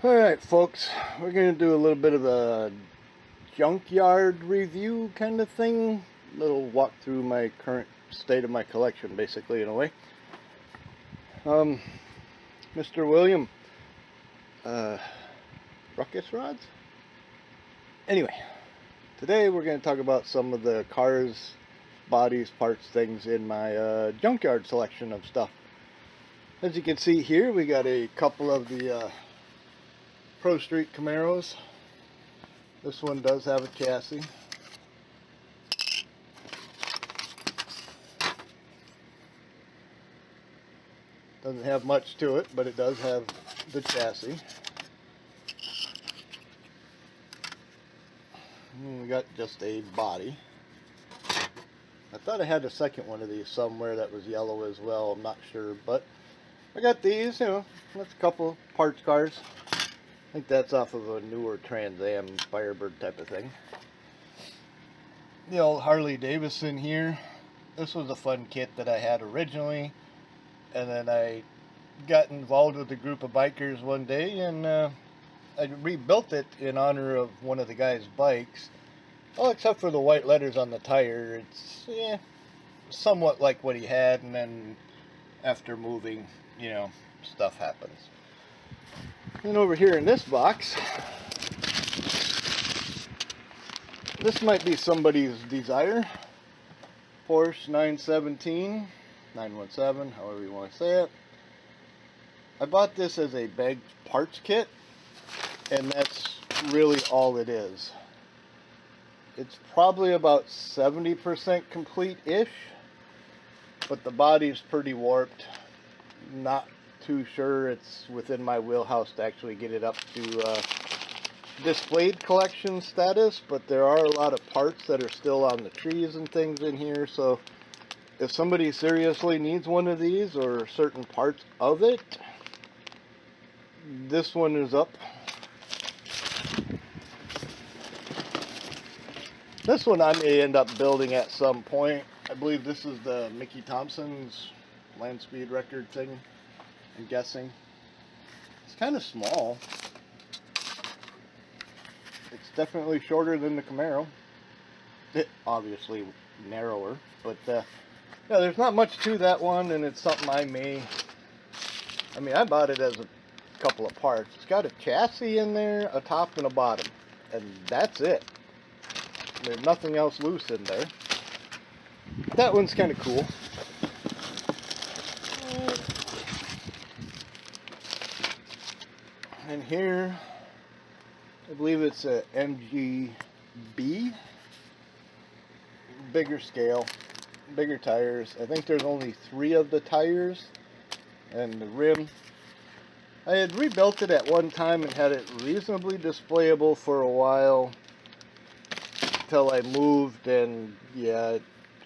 Alright folks, we're going to do a little bit of a junkyard review kind of thing. A little walk through my current state of my collection, basically, in a way. Mr. William, ruckus rods? Anyway, today we're going to talk about some of the cars, bodies, parts, things in my junkyard selection of stuff. As you can see here, we got a couple of the Pro Street Camaros. This one does have a chassis. Doesn't have much to it, but it does have the chassis. And we got just a body. I thought I had a second one of these somewhere that was yellow as well. I'm not sure, but I got these, you know, that's a couple parts cars. I think that's off of a newer Trans Am Firebird type of thing. The old Harley Davidson here. This was a fun kit that I had originally, and then I got involved with a group of bikers one day, and I rebuilt it in honor of one of the guy's bikes. Well, except for the white letters on the tire, it's somewhat like what he had, and then after moving, you know, stuff happens. And over here in this box, this might be somebody's desire. Porsche 917, 917, however you want to say it. I bought this as a bagged parts kit, and that's really all it is. It's probably about 70% complete-ish, but the body's pretty warped. Not too sure it's within my wheelhouse to actually get it up to displayed collection status, but there are a lot of parts that are still on the trees and things in here, so if somebody seriously needs one of these or certain parts of it, this one is up. This one I may end up building at some point. I believe this is the Mickey Thompson's land speed record thing, I'm guessing. It's kind of small. It's definitely shorter than the Camaro. Obviously narrower, but yeah, there's not much to that one, and it's something I mean, I bought it as a couple of parts. It's got a chassis in there, a top and a bottom, and that's it. There's nothing else loose in there. That one's kind of cool. And here, I believe it's a MGB. Bigger scale, bigger tires. I think there's only 3 of the tires, and the rim. I had rebuilt it at one time and had it reasonably displayable for a while until I moved, and yeah, it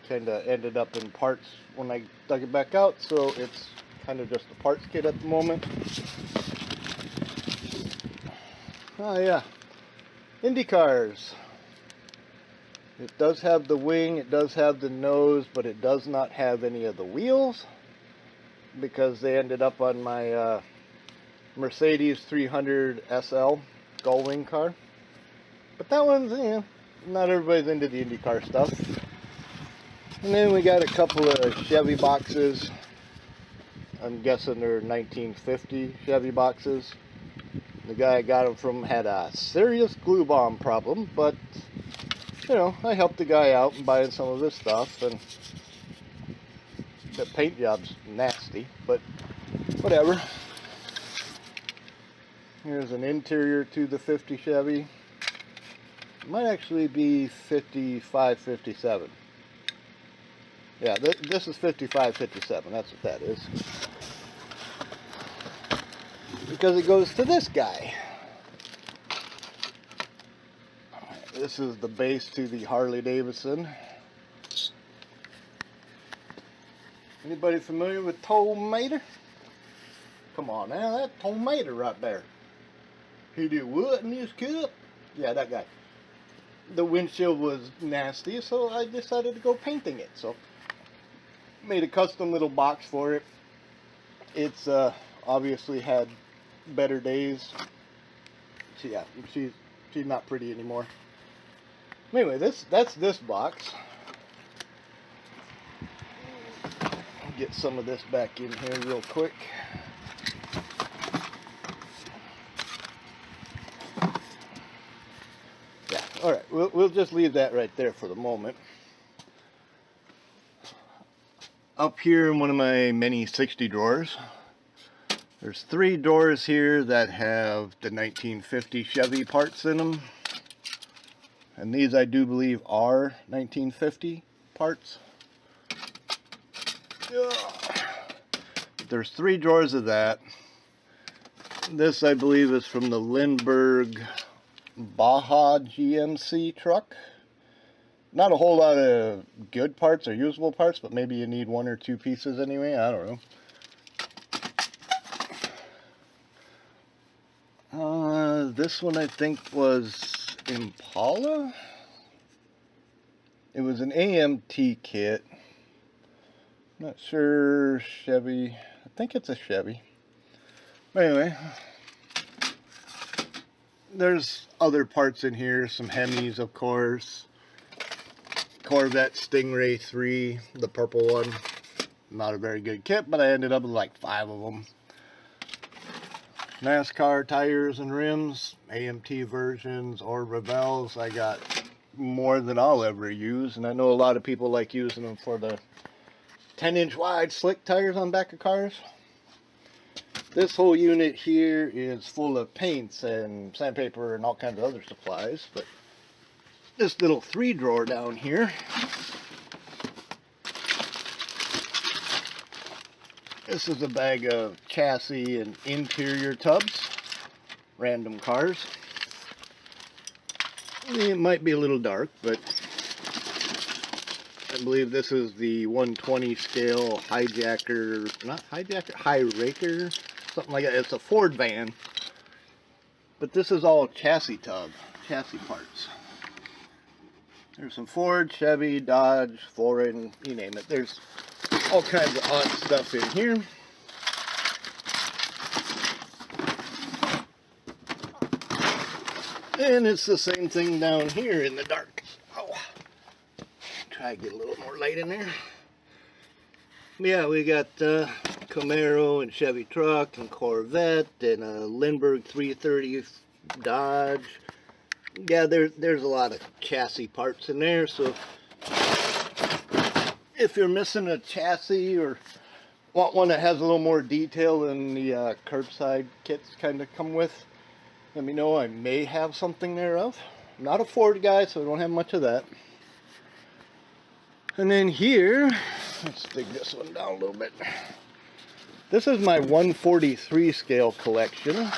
kind of ended up in parts when I dug it back out, so it's kind of just a parts kit at the moment. Oh yeah, Indy cars. It does have the wing, it does have the nose, but it does not have any of the wheels because they ended up on my Mercedes 300 SL Gullwing car. But that one's, you know, not everybody's into the Indy car stuff. And then we got a couple of Chevy boxes. I'm guessing they're 1950 Chevy boxes. The guy I got them from had a serious glue bomb problem, but you know, I helped the guy out in buying some of his stuff, and the paint job's nasty, but whatever. Here's an interior to the 50 Chevy. It might actually be 55, 57. Yeah, this is 55, 57. That's what that is. Because it goes to this guy. This is the base to the Harley Davidson. Anybody familiar with Tomater? Come on now, that's Tomater right there. He did what in his cup? Yeah, that guy. The windshield was nasty, so I decided to go painting it. So, made a custom little box for it. It's obviously had better days. Yeah, she's not pretty anymore. Anyway, that's this box. Get some of this back in here real quick. Yeah, all right, we'll just leave that right there for the moment. Up here in one of my many 60 drawers, there's 3 drawers here that have the 1950 Chevy parts in them. And these I do believe are 1950 parts. There's 3 drawers of that. This I believe is from the Lindbergh Baja GMC truck. Not a whole lot of good parts or usable parts, but maybe you need 1 or 2 pieces anyway. I don't know. This one I think was Impala. It was an AMT kit. Not sure. Chevy. I think it's a Chevy. But anyway, there's other parts in here. Some Hemis, of course. Corvette Stingray 3, the purple one. Not a very good kit, but I ended up with like 5 of them. NASCAR tires and rims, AMT versions or Revels. I got more than I'll ever use, and I know a lot of people like using them for the 10-inch wide slick tires on back of cars. This whole unit here is full of paints and sandpaper and all kinds of other supplies, but this little 3 drawer down here, this is a bag of chassis and interior tubs, random cars. It might be a little dark, but I believe this is the 120 scale hijacker, not hijacker, high raker, something like that. It's a Ford van, but this is all chassis tub, chassis parts. There's some Ford, Chevy, Dodge, Foreign, you name it. There's all kinds of odd stuff in here. And it's the same thing down here in the dark. Oh, try to get a little more light in there. Yeah, we got Camaro and Chevy truck and Corvette and a Lindbergh 330 Dodge. Yeah, there's a lot of chassis parts in there, so if you're missing a chassis or want one that has a little more detail than the curbside kits kind of come with, let me know. I may have something thereof. I'm not a Ford guy, so I don't have much of that. And then here, let's dig this one down a little bit. This is my 143 scale collection.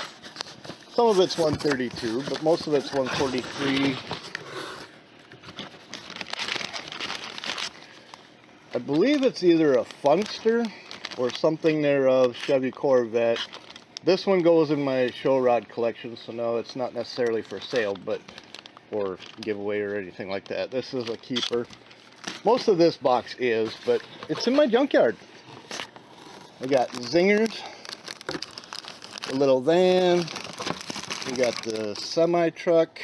Some of it's 132, but most of it's 143. I believe it's either a Funkster or something thereof, Chevy Corvette. This one goes in my show rod collection, so no, it's not necessarily for sale, but or giveaway or anything like that. This is a keeper. Most of this box is, but it's in my junkyard. I got zingers, a little van. We got the semi-truck.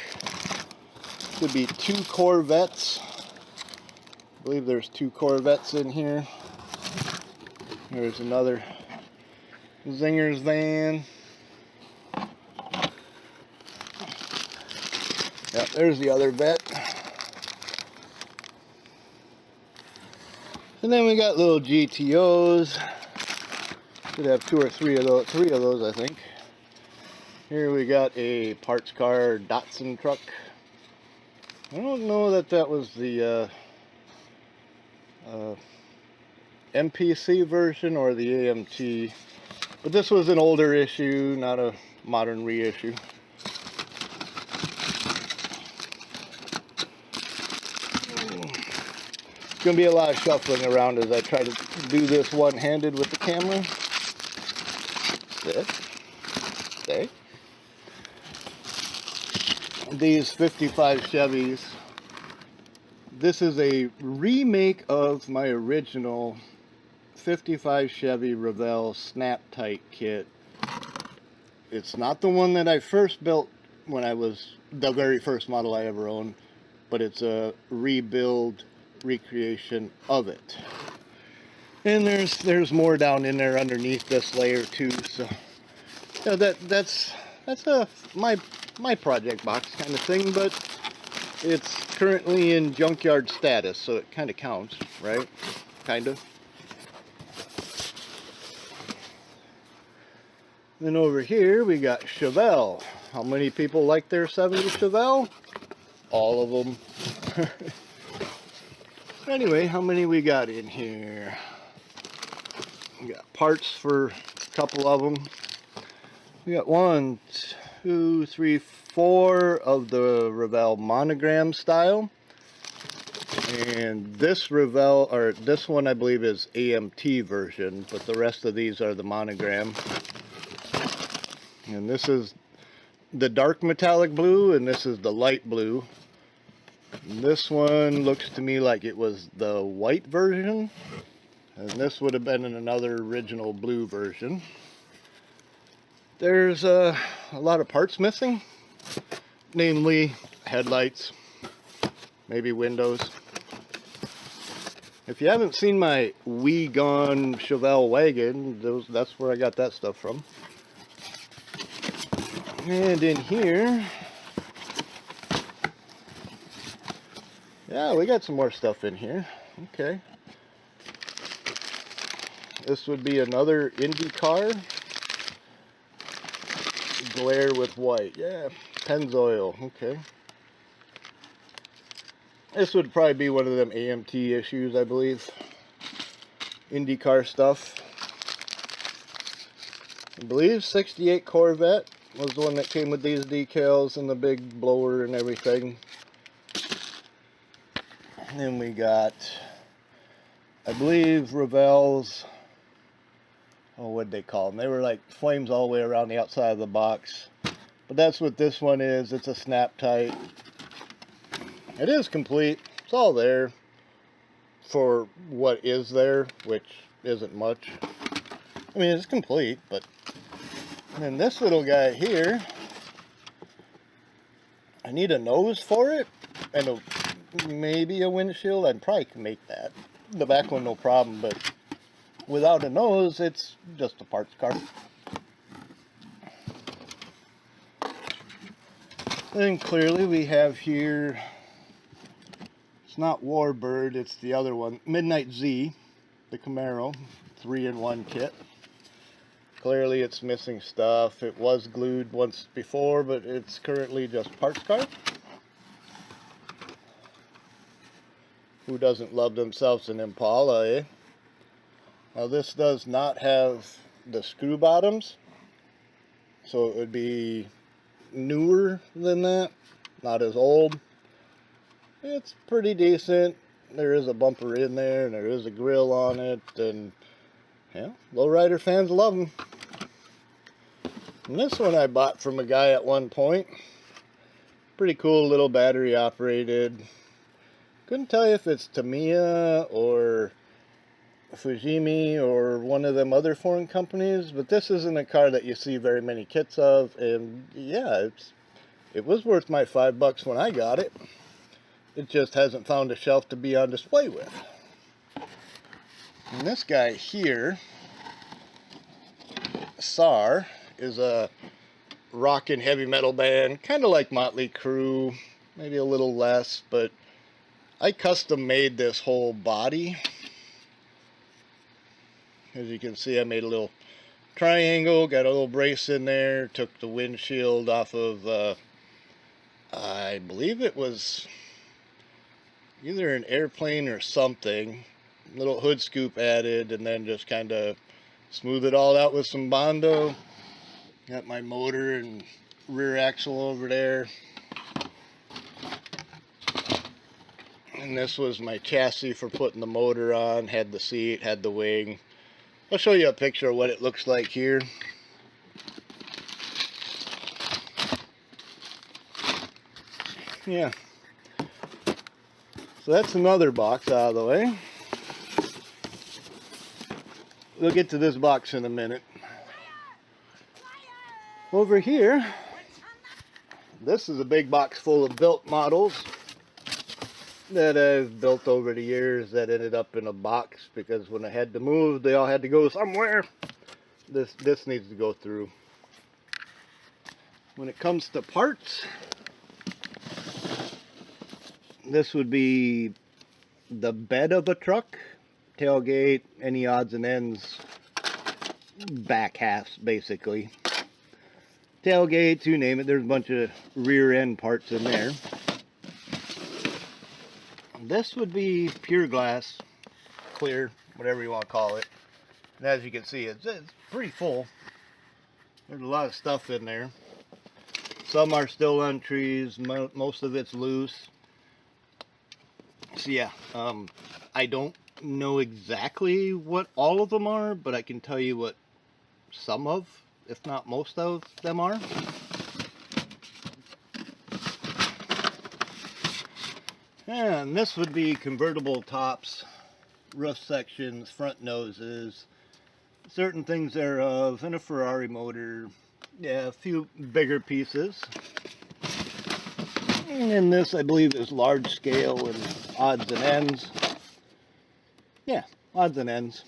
Could be 2 Corvettes. I believe there's 2 Corvettes in here. There's another Zingers van. Yep, there's the other vet. And then we got little GTOs. Should have 2 or 3 of those. 3 of those, I think. Here we got a parts car Datsun truck. I don't know that that was the MPC version or the AMT, but this was an older issue, not a modern reissue. It's going to be a lot of shuffling around as I try to do this one-handed with the camera. Sit. Stay. These 55 Chevys. This is a remake of my original 55 Chevy Revell Snap Tight kit. It's not the one that I first built when I was the very first model I ever owned, but it's a rebuild, recreation of it. And there's more down in there underneath this layer too. So yeah, that's my project box kind of thing, but it's currently in junkyard status, so it kind of counts, right? Kind of. Then over here we got Chevelle. How many people like their 70 Chevelle? All of them. Anyway, how many we got in here? We got parts for a couple of them. We got 1, 2, 3, 4 of the Revell monogram style. And this Revell, or this one I believe is AMT version, but the rest of these are the monogram. And this is the dark metallic blue, and this is the light blue. And this one looks to me like it was the white version, and this would have been in another original blue version. There's a lot of parts missing, namely headlights, maybe windows. If you haven't seen my We Gone Chevelle wagon, that's where I got that stuff from. And in here, yeah, we got some more stuff in here. Okay. This would be another Indy car. Glare with white. Yeah, Pennzoil. Okay. This would probably be one of them AMT issues, I believe. IndyCar stuff. I believe 68 Corvette was the one that came with these decals and the big blower and everything. And then we got, I believe, Revell's, oh, what'd they call them? They were like flames all the way around the outside of the box. But that's what this one is. It's a snap tight. It is complete. It's all there for what is there, which isn't much. I mean, it's complete, but... And then this little guy here, I need a nose for it, and maybe a windshield. I probably can make that. The back one, no problem, but without a nose, it's just a parts car. Then clearly we have here, it's not Warbird, it's the other one, Midnight Z, the Camaro, 3-in-1 kit. Clearly it's missing stuff. It was glued once before, but it's currently just parts car. Who doesn't love themselves an Impala, eh? Now this does not have the screw bottoms, so it would be newer than that, not as old. It's pretty decent. There is a bumper in there, and there is a grill on it, and yeah, lowrider fans love them. And this one I bought from a guy at one point. Pretty cool little battery operated. Couldn't tell you if it's Tamiya or Fujimi or one of them other foreign companies, but this isn't a car that you see very many kits of, and yeah, it was worth my $5 when I got it. It just hasn't found a shelf to be on display with. And this guy here, SAR, is a rock and heavy metal band, kind of like Motley Crue, maybe a little less, but I custom made this whole body. As you can see, I made a little triangle, got a little brace in there, took the windshield off of, I believe it was either an airplane or something, little hood scoop added, and then just kind of smooth it all out with some Bondo. Got my motor and rear axle over there. And this was my chassis for putting the motor on. Had the seat, had the wing. I'll show you a picture of what it looks like here. Yeah. So that's another box out of the way. We'll get to this box in a minute. Over here, This is a big box full of built models that I've built over the years that ended up in a box because when I had to move, they all had to go somewhere. This needs to go through. When it comes to parts, this would be the bed of a truck, tailgate, any odds and ends, back halves basically. Tailgates, you name it, there's a bunch of rear end parts in there. This would be pure glass, clear, whatever you want to call it. And as you can see, it's pretty full. There's a lot of stuff in there. Some are still on trees, most of it's loose. So yeah, I don't know exactly what all of them are, but I can tell you what some of, if not most of them are. And this would be convertible tops, roof sections, front noses, certain things thereof, and a Ferrari motor. Yeah, a few bigger pieces. And this, I believe, is large scale and odds and ends. Yeah, odds and ends.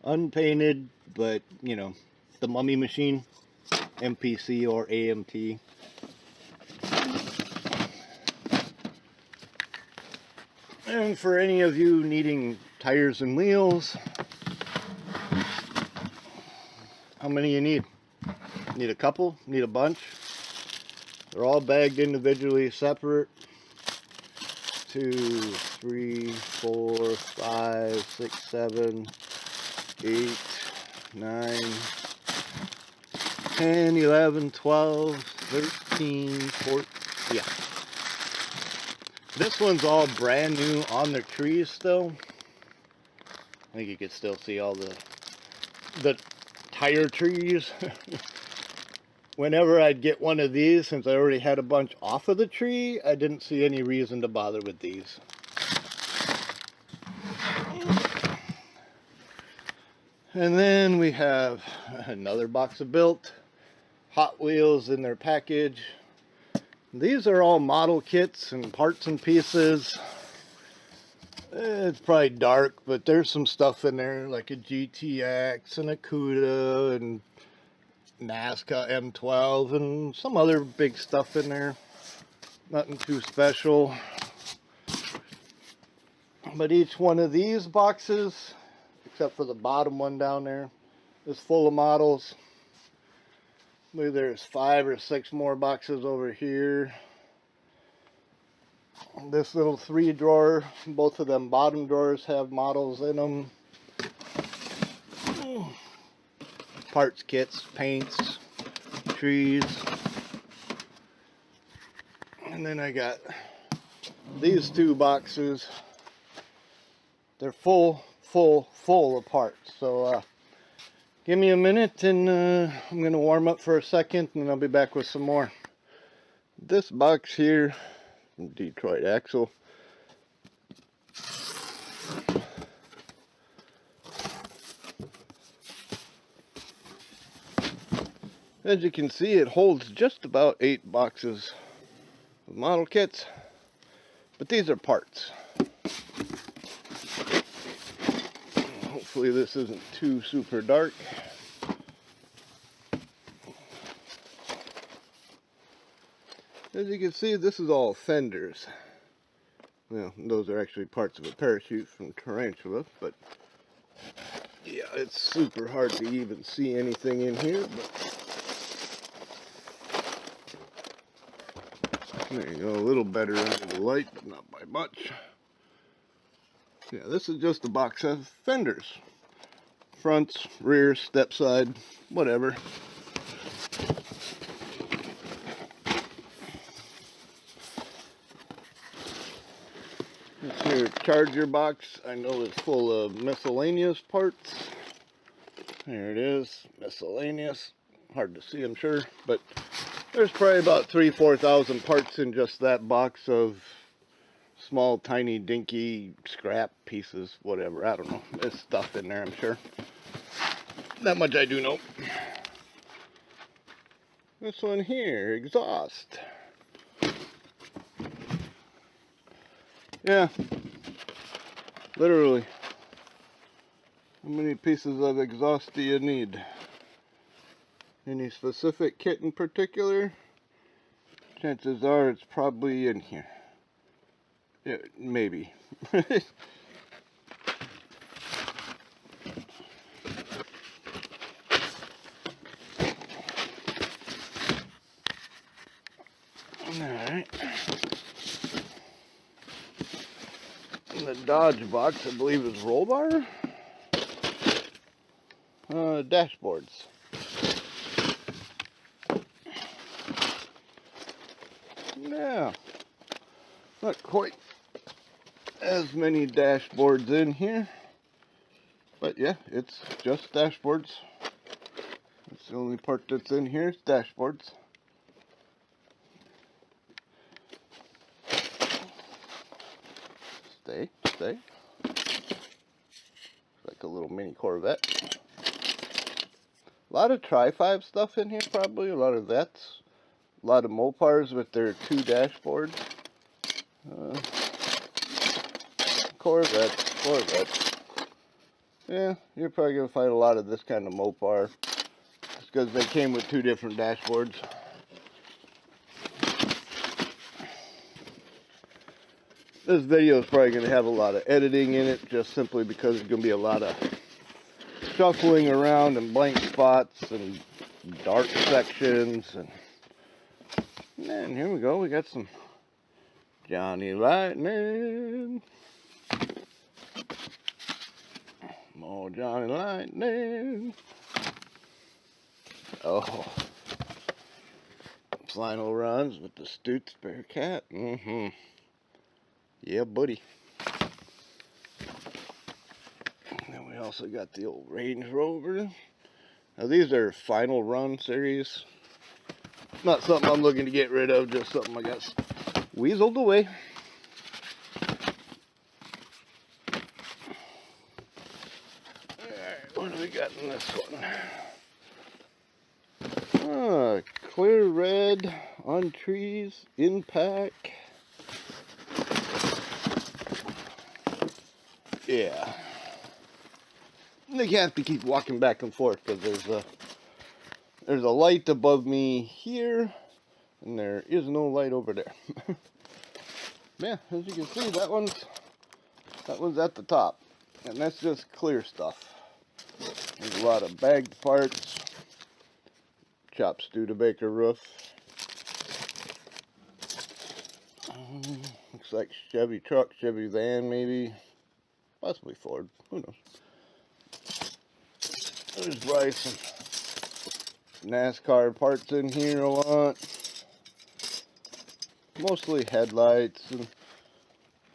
Unpainted, but, you know, the Mummy Machine, MPC or AMT. And for any of you needing tires and wheels, how many you need? Need a couple? Need a bunch? They're all bagged individually, separate. 2, 3, 4, 5, 6, 7, 8, 9, 10, 11, 12, 13, 14, yeah. This one's all brand new on their trees still. I think you can still see all the tire trees. Whenever I'd get one of these, since I already had a bunch off of the tree, I didn't see any reason to bother with these. And then we have another box of built Hot Wheels in their package. These are all model kits and parts and pieces. It's probably dark, but there's some stuff in there like a GTX and a CUDA and NASCAR M12 and some other big stuff in there. Nothing too special. But each one of these boxes, except for the bottom one down there, is full of models. Maybe there's 5 or 6 more boxes over here. This little 3 drawer, both of them bottom drawers have models in them. Parts kits, paints, trees. And then I got these 2 boxes. They're full of parts. So give me a minute and I'm going to warm up for a second and I'll be back with some more. This box here, Detroit axle. As you can see, it holds just about 8 boxes of model kits, but these are parts. Hopefully this isn't too super dark. As you can see, this is all fenders. Well, those are actually parts of a parachute from Tarantula, but yeah, it's super hard to even see anything in here, but there you go, a little better under the light, but not by much. Yeah, this is just a box of fenders. Fronts, rear, step side, whatever. This here charger box I know is full of miscellaneous parts. There it is, miscellaneous. Hard to see, I'm sure, but there's probably about 3,000–4,000 parts in just that box of small, tiny, dinky scrap pieces, whatever. I don't know. There's stuff in there, I'm sure. That much I do know. This one here, exhaust. Yeah, literally. How many pieces of exhaust do you need? Any specific kit in particular? Chances are it's probably in here. Yeah, maybe. Alright. The Dodge box, I believe, is roll bar. Dashboards. Yeah. Not quite as many dashboards in here. But yeah, it's just dashboards. That's the only part that's in here, is dashboards. Stay. Like a little mini Corvette. A lot of Tri-5 stuff in here, probably. A lot of Vets. A lot of Mopars with their 2 dashboards. Corvettes. Yeah, you're probably going to find a lot of this kind of Mopar. Just because they came with 2 different dashboards. This video is probably going to have a lot of editing in it, just simply because there's going to be a lot of shuffling around and blank spots and dark sections. And here we go, we got some Johnny Lightning. More Johnny Lightning. Oh. Final runs with the Stutes Bearcat. Yeah, buddy. And then we also got the old Range Rover. Now these are final run series. Not something I'm looking to get rid of, just something I got weaseled away. Alright, what do we got in this one? Clear red on trees, in pack. Yeah. You have to keep walking back and forth because there's a light above me here, and there is no light over there. Yeah, as you can see, that one's at the top, and that's just clear stuff. There's a lot of bagged parts, chopped Studebaker roof. Looks like Chevy truck, Chevy van, maybe, possibly Ford. Who knows? There's probably some NASCAR parts in here a lot. Mostly headlights and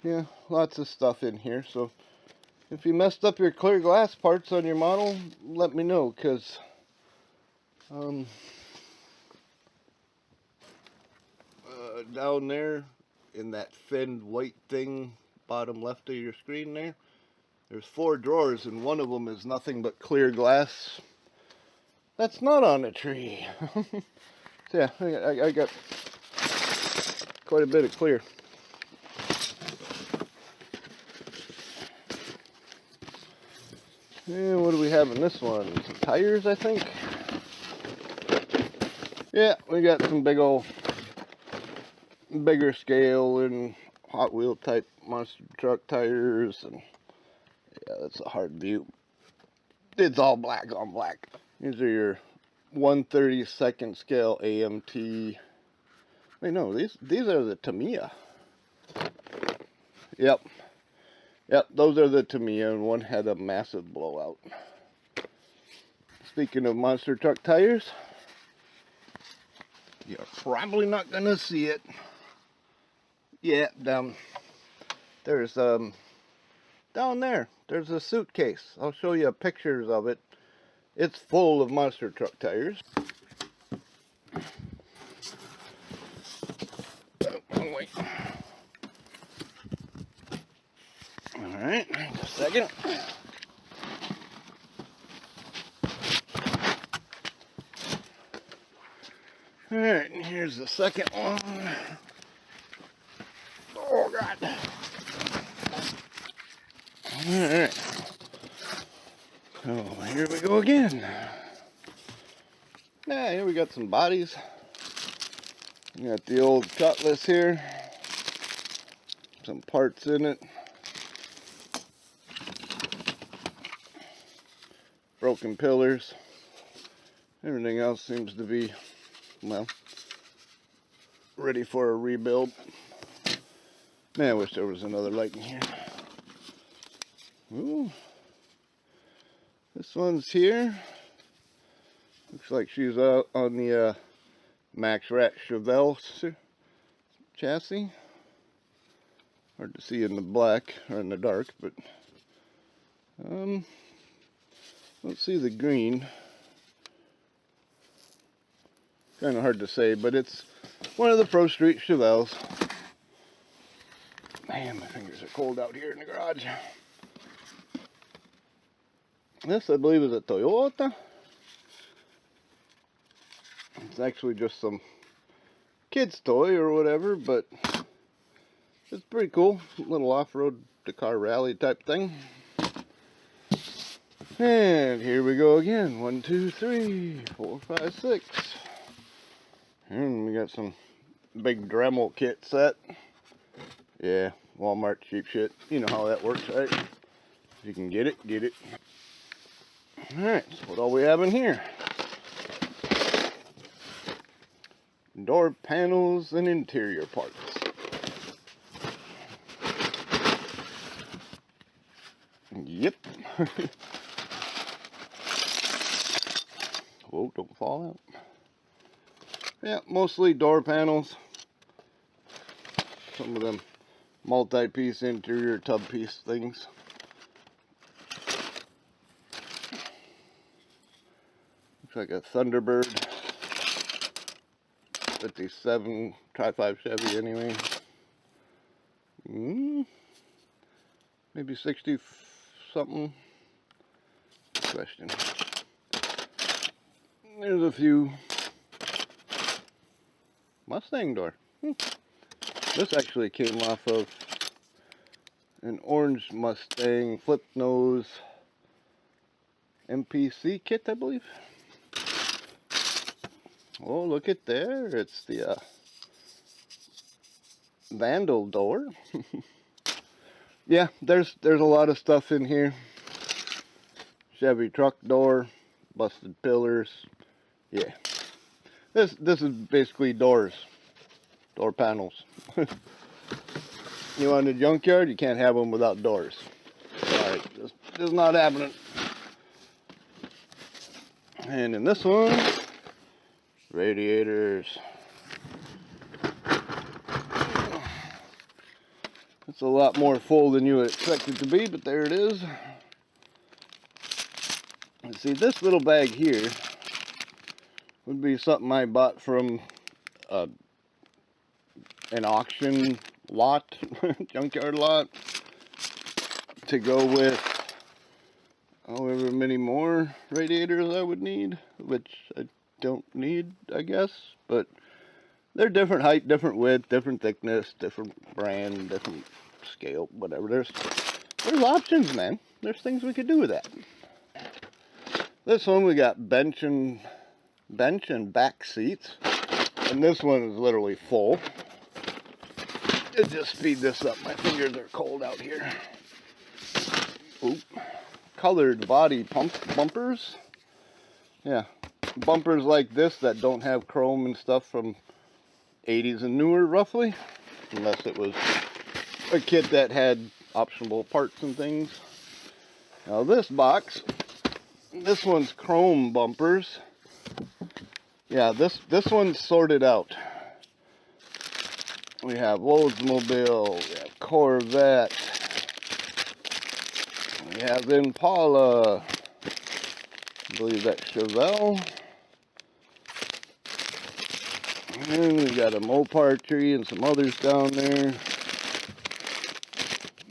yeah, lots of stuff in here. So if you messed up your clear glass parts on your model, let me know, because down there in that finned white thing bottom left of your screen there's 4 drawers, and one of them is nothing but clear glass that's not on a tree. So yeah, I got quite a bit of clear. And what do we have in this one? Some tires, I think. Yeah, we got some bigger scale and Hot Wheel type monster truck tires, and yeah, that's a hard view. It's all black on black. These are your 1/32 scale AMT. Wait, no, these are the Tamiya. Yep, those are the Tamiya, and one had a massive blowout. Speaking of monster truck tires, you're probably not gonna see it. Yeah, down there, there's a suitcase. I'll show you pictures of it. It's full of monster truck tires. Oh, wrong way. Alright, just a second. Here's the second one. Oh, God. Alright. Oh, here we go again. Yeah, here we got some bodies. We got the old Cutlass here. Some parts in it. Broken pillars. Everything else seems to be, well, ready for a rebuild. Man, I wish there was another light in here. Ooh. This one's here. Looks like she's out on the Max Rat Chevelle chassis. Hard to see in the black or in the dark, but let's see the green. Kind of hard to say, but it's one of the Pro Street Chevelles. Man, my fingers are cold out here in the garage. This, I believe, is a Toyota. It's actually just some kid's toy or whatever, but it's pretty cool. Little off-road Dakar rally type thing. And here we go again. 1, 2, 3, 4, 5, 6. And we got some big Dremel kit set. Yeah, Walmart cheap shit. You know how that works, right? If you can get it, get it. Alright, so what all we have in here? Door panels and interior parts. Yep. Whoa, don't fall out. Yeah, mostly door panels. Some of them multi-piece interior tub piece things. Looks like a Thunderbird 57 Tri-5 Chevy anyway. Maybe 60 something. Question. There's a few. Mustang door. This actually came off of an orange Mustang flip nose MPC kit, I believe. Oh, look at there. It's the Vandal door. Yeah, there's a lot of stuff in here. Chevy truck door, busted pillars. Yeah. This is basically doors. Door panels. You want a junkyard, you can't have them without doors. Alright, just not happening. And in this one, radiators. It's a lot more full than you would expect it to be, but there it is. And see, this little bag here would be something I bought from an auction lot, junkyard lot, to go with however many more radiators I would need, which I don't need, I guess, but they're different height, different width, different thickness, different brand, different scale, whatever. There's options, man. There's things we could do with that. This one we got bench and back seats, and this one is literally full. Let's just speed this up. My fingers are cold out here. Oop. Colored body bumpers. Yeah, bumpers like this that don't have chrome and stuff from 80s and newer, roughly, unless it was a kit that had optional parts and things. Now this box, this one's chrome bumpers. Yeah, this one's sorted out. We have Oldsmobile, we have Corvette, we have Impala, I believe that's Chevelle. And we got a Mopar tree and some others down there.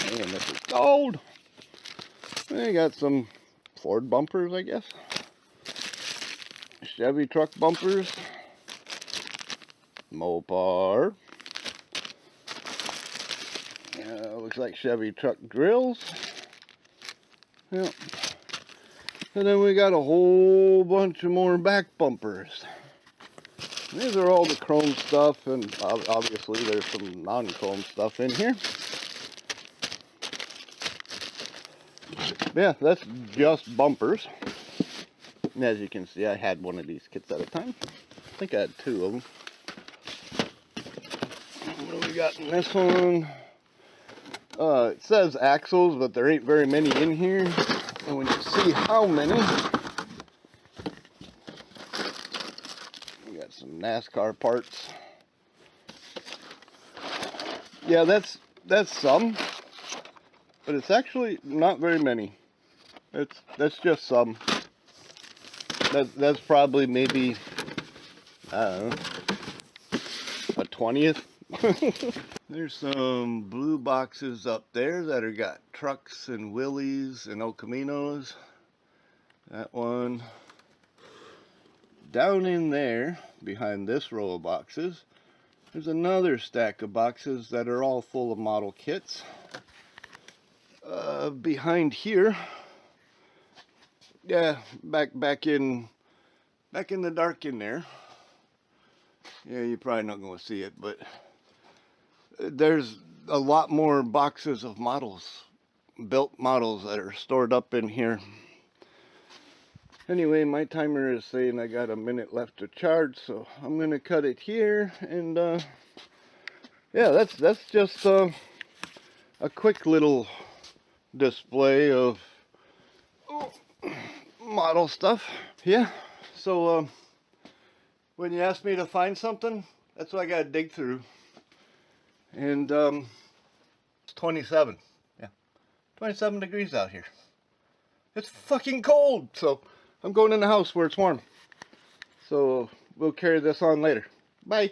Man, this is gold. We got some Ford bumpers, I guess. Chevy truck bumpers. Mopar. Looks like Chevy truck drills. Yep. And then we got a whole bunch of more back bumpers. These are all the chrome stuff, and obviously there's some non-chrome stuff in here. Yeah, that's just bumpers. And as you can see, I had one of these kits at a time. I think I had two of them. What do we got in this one? It says axles, but there ain't very many in here. And when you see how many, we got some NASCAR parts. Yeah, that's some, but it's actually not very many. That's just some. That's probably maybe, I don't know, a 20th. There's some blue boxes up there that are got trucks and Willys and El Caminos. That one. Down in there, behind this row of boxes, there's another stack of boxes that are all full of model kits. Behind here, yeah, back in the dark in there. Yeah, you're probably not going to see it, but there's a lot more boxes of models, built models that are stored up in here. Anyway, my timer is saying I got a minute left to charge, so I'm gonna cut it here. And yeah, that's just a quick little display of model stuff. Yeah, so when you ask me to find something, that's what I gotta dig through. And it's 27. Yeah, 27 degrees out here. It's fucking cold, so I'm going in the house where it's warm. So we'll carry this on later. Bye.